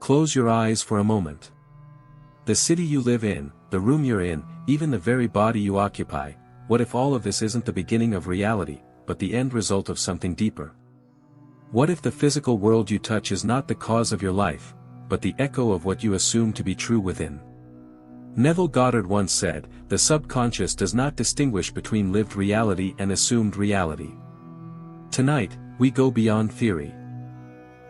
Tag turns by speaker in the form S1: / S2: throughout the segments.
S1: Close your eyes for a moment. The city you live in, the room you're in, even the very body you occupy, what if all of this isn't the beginning of reality, but the end result of something deeper? What if the physical world you touch is not the cause of your life, but the echo of what you assume to be true within? Neville Goddard once said, "The subconscious does not distinguish between lived reality and assumed reality." Tonight, we go beyond theory.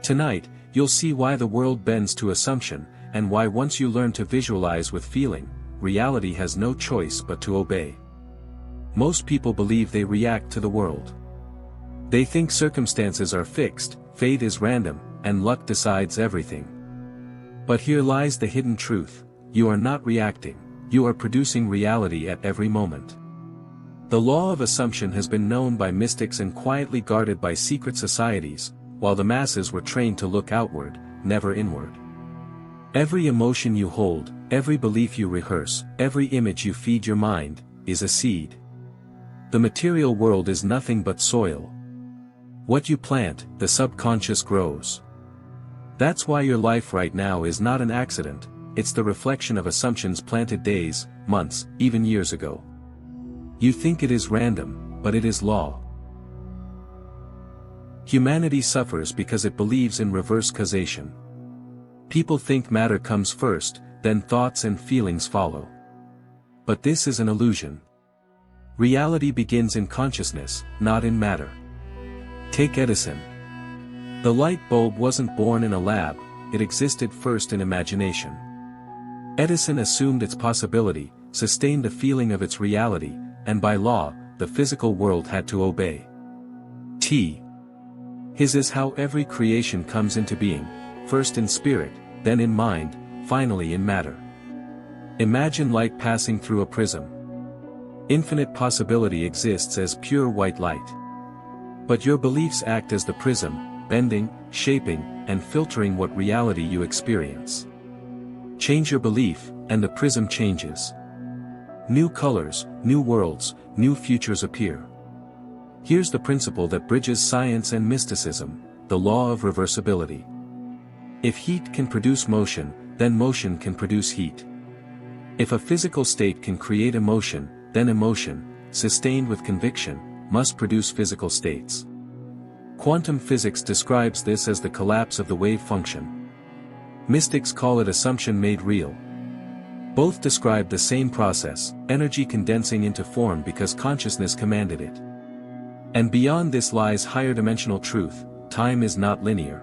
S1: Tonight, you'll see why the world bends to assumption, and why once you learn to visualize with feeling, reality has no choice but to obey. Most people believe they react to the world. They think circumstances are fixed, fate is random, and luck decides everything. But here lies the hidden truth: you are not reacting, you are producing reality at every moment. The law of assumption has been known by mystics and quietly guarded by secret societies, while the masses were trained to look outward, never inward. Every emotion you hold, every belief you rehearse, every image you feed your mind, is a seed. The material world is nothing but soil. What you plant, the subconscious grows. That's why your life right now is not an accident, it's the reflection of assumptions planted days, months, even years ago. You think it is random, but it is law. Humanity suffers because it believes in reverse causation. People think matter comes first, then thoughts and feelings follow. But this is an illusion. Reality begins in consciousness, not in matter. Take Edison. The light bulb wasn't born in a lab, it existed first in imagination. Edison assumed its possibility, sustained the feeling of its reality, and by law, the physical world had to obey. His is how every creation comes into being, first in spirit, then in mind, finally in matter. Imagine light passing through a prism. Infinite possibility exists as pure white light. But your beliefs act as the prism, bending, shaping, and filtering what reality you experience. Change your belief, and the prism changes. New colors, new worlds, new futures appear. Here's the principle that bridges science and mysticism, the law of reversibility. If heat can produce motion, then motion can produce heat. If a physical state can create emotion, then emotion, sustained with conviction, must produce physical states. Quantum physics describes this as the collapse of the wave function. Mystics call it assumption made real. Both describe the same process, energy condensing into form because consciousness commanded it. And beyond this lies higher dimensional truth: time is not linear.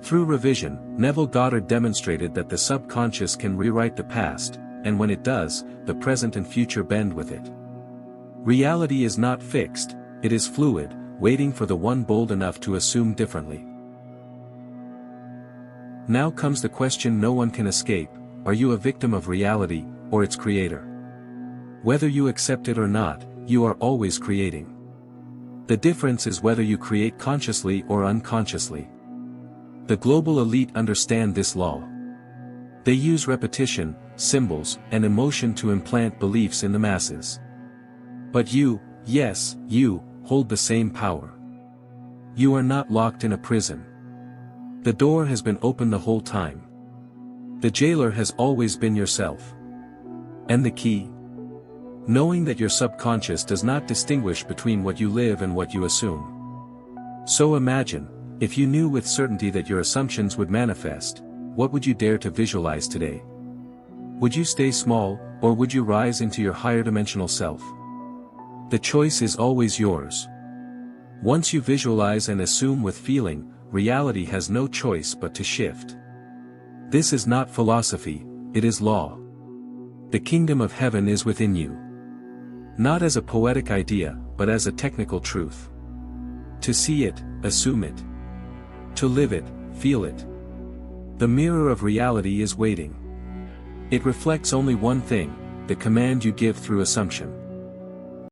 S1: Through revision, Neville Goddard demonstrated that the subconscious can rewrite the past, and when it does, the present and future bend with it. Reality is not fixed, it is fluid, waiting for the one bold enough to assume differently. Now comes the question no one can escape: are you a victim of reality, or its creator? Whether you accept it or not, you are always creating. The difference is whether you create consciously or unconsciously. The global elite understand this law. They use repetition, symbols, and emotion to implant beliefs in the masses. But you, yes, you, hold the same power. You are not locked in a prison. The door has been open the whole time. The jailer has always been yourself. And the key? Knowing that your subconscious does not distinguish between what you live and what you assume. So imagine, if you knew with certainty that your assumptions would manifest, what would you dare to visualize today? Would you stay small, or would you rise into your higher dimensional self? The choice is always yours. Once you visualize and assume with feeling, reality has no choice but to shift. This is not philosophy, it is law. The kingdom of heaven is within you. Not as a poetic idea, but as a technical truth. To see it, assume it. To live it, feel it. The mirror of reality is waiting. It reflects only one thing: the command you give through assumption.